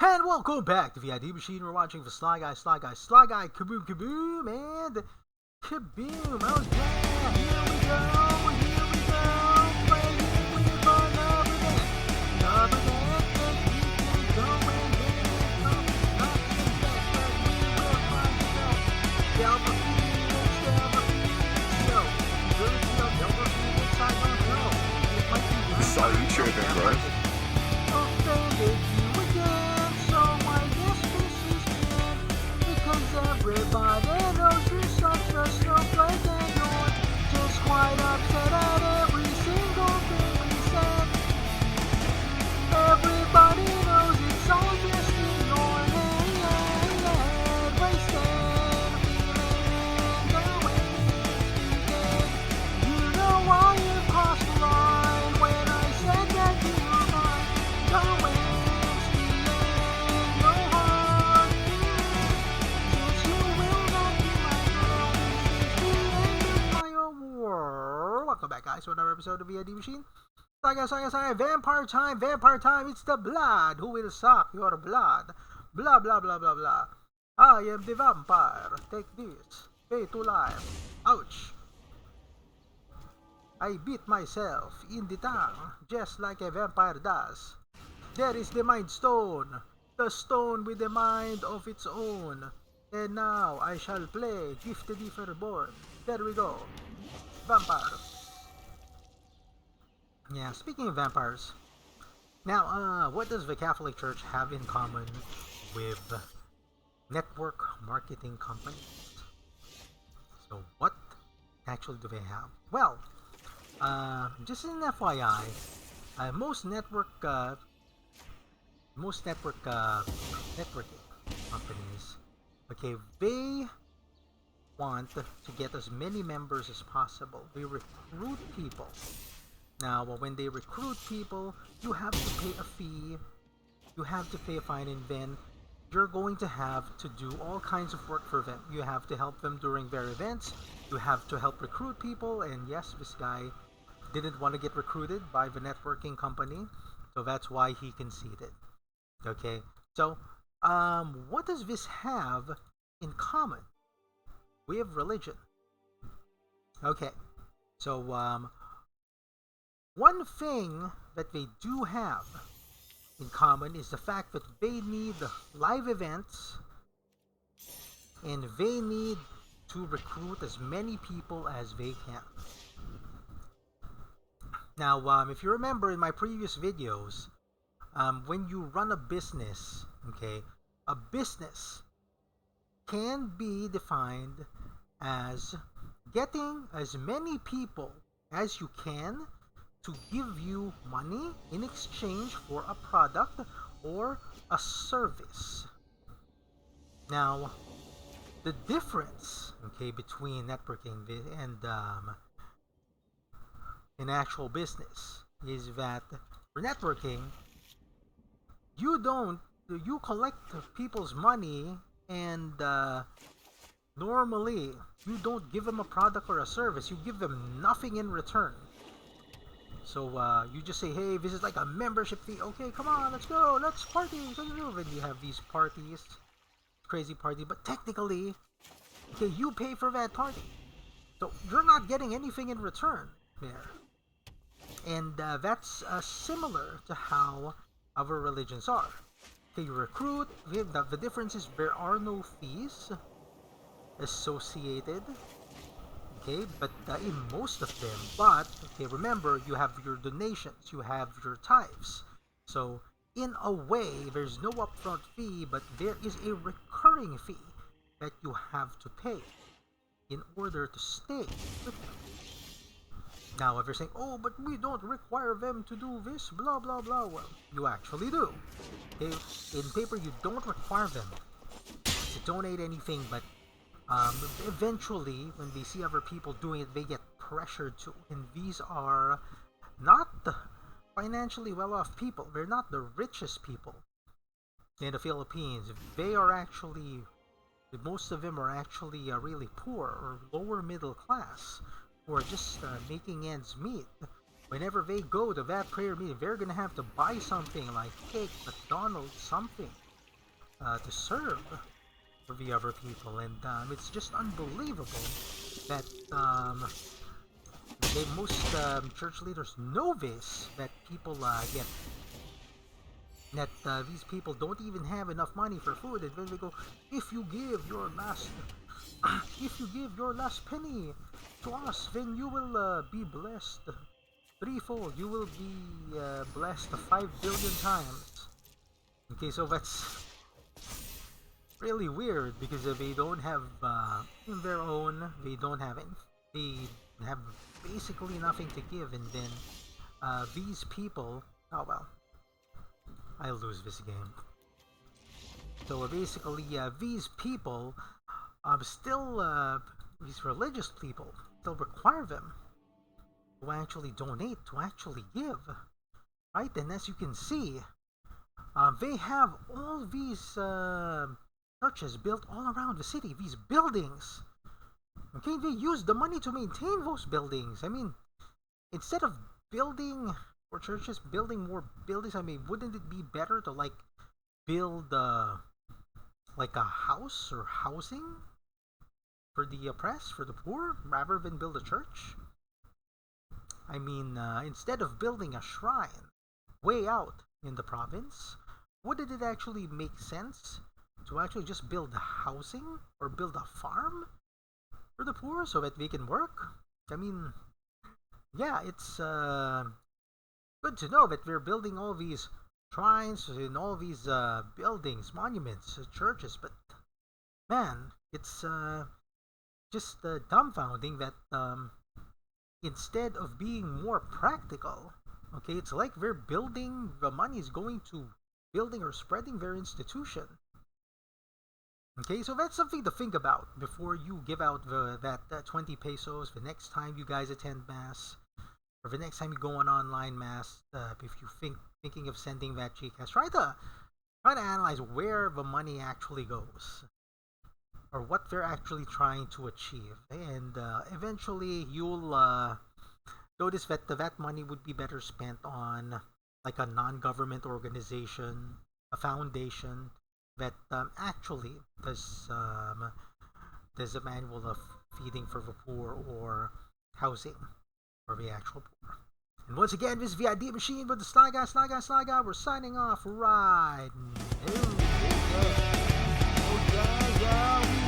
And welcome back to VID Machine. We're watching for Sly Guy, Kaboom, Kaboom, and Kaboom. Oh yeah, here we go, playing with another dance, that we can go and dance, nothing that we will find Delver Phoenix, yo, Delver Phoenix, I don't know, it might be This is all you tripping, bro. offended you again, so I guess this is good, because everybody knows you're such a snowflake and you're just quite upset at every single thing we said. Everybody knows it's all just in your head, wasted feeling the way you did. You know why you crossed the line when I said that you were mine. Going no hard feelings, since you will not be my girl. This is the end of my award. Welcome back, guys, to another episode of VID Machine. Sorry, vampire time, it's the blood who will suck your blood. Blah, blah, blah, blah, blah. I am the vampire. Take this. Pay to life. Ouch. I beat myself in the tongue, just like a vampire does. There is the Mind Stone, the stone with a mind of its own. And now I shall play Gifted If Reborn. There we go. Vampire. Yeah, speaking of vampires, now, what does the Catholic Church have in common with network marketing companies? So, what actually do they have? Well, just an FYI, networking companies, okay, they want to get as many members as possible. They recruit people. Now, when they recruit people, you have to pay a fee, you have to pay a fine, and then you're going to have to do all kinds of work for them. You have to help them during their events, you have to help recruit people, and yes, this guy didn't want to get recruited by the networking company, so that's why he conceded. Okay, so what does this have in common with religion? Okay, so one thing that they do have in common is the fact that they need live events and they need to recruit as many people as they can. Now, if you remember in my previous videos, when you run a business, okay, a business can be defined as getting as many people as you can to give you money in exchange for a product or a service. Now, the difference, okay, between networking and an actual business is that for networking, you collect people's money and normally you don't give them a product or a service, you give them nothing in return. So you just say, hey, this is like a membership fee. Okay, come on, let's go, let's party. Then you have these parties, crazy party, but technically, okay, you pay for that party, so you're not getting anything in return there. And that's similar to how other religions are. Okay, you recruit. The difference is there are no fees associated, okay, but in most of them, but okay, remember, you have your donations, you have your tithes, so in a way there's no upfront fee, but there is a recurring fee that you have to pay in order to stay with them. Now, if you're saying, oh, but we don't require them to do this, blah blah blah, well, you actually do. Okay, in paper you don't require them to donate anything, but eventually, when they see other people doing it, they get pressured to. And these are not the financially well-off people. They're not the richest people in the Philippines. They are actually, most of them are actually really poor or lower middle class, who are just making ends meet. Whenever they go to that prayer meeting, they're gonna have to buy something like cake, McDonald's, something to serve for the other people, and it's just unbelievable that most church leaders know this, that people get that these people don't even have enough money for food, and then they go, if you give your last if you give your last penny to us, then you will be blessed threefold. You will be blessed 5 billion times. Okay, so that's really weird because they don't have their own. They don't have any. They have basically nothing to give, and then these people. Oh well, I lose this game. So basically, these people still these religious people still require them to actually donate, to actually give, right? And as you can see, they have all these churches built all around the city, these buildings. Okay, they use the money to maintain those buildings. I mean, instead of building for churches, building more buildings, I mean, wouldn't it be better to like build like a house or housing for the oppressed, for the poor, rather than build a church? I mean, instead of building a shrine way out in the province, wouldn't it actually make sense to actually just build a housing or build a farm for the poor so that they can work? I mean, yeah, it's good to know that we're building all these shrines and all these buildings, monuments, churches, but man, it's just dumbfounding that instead of being more practical, okay, it's like they're building, the money is going to building or spreading their institution. Okay, so that's something to think about before you give out that 20 pesos the next time you guys attend mass, or the next time you go on online mass. If you thinking of sending that GCash, try to analyze where the money actually goes, or what they're actually trying to achieve, and eventually you'll notice that that money would be better spent on like a non-government organization, a foundation that actually does a manual of feeding for the poor or housing for the actual poor. And once again, this is the ID Machine with the Sly Guy, Sly Guy, Sly Guy. We're signing off right now. Oh yeah, yeah,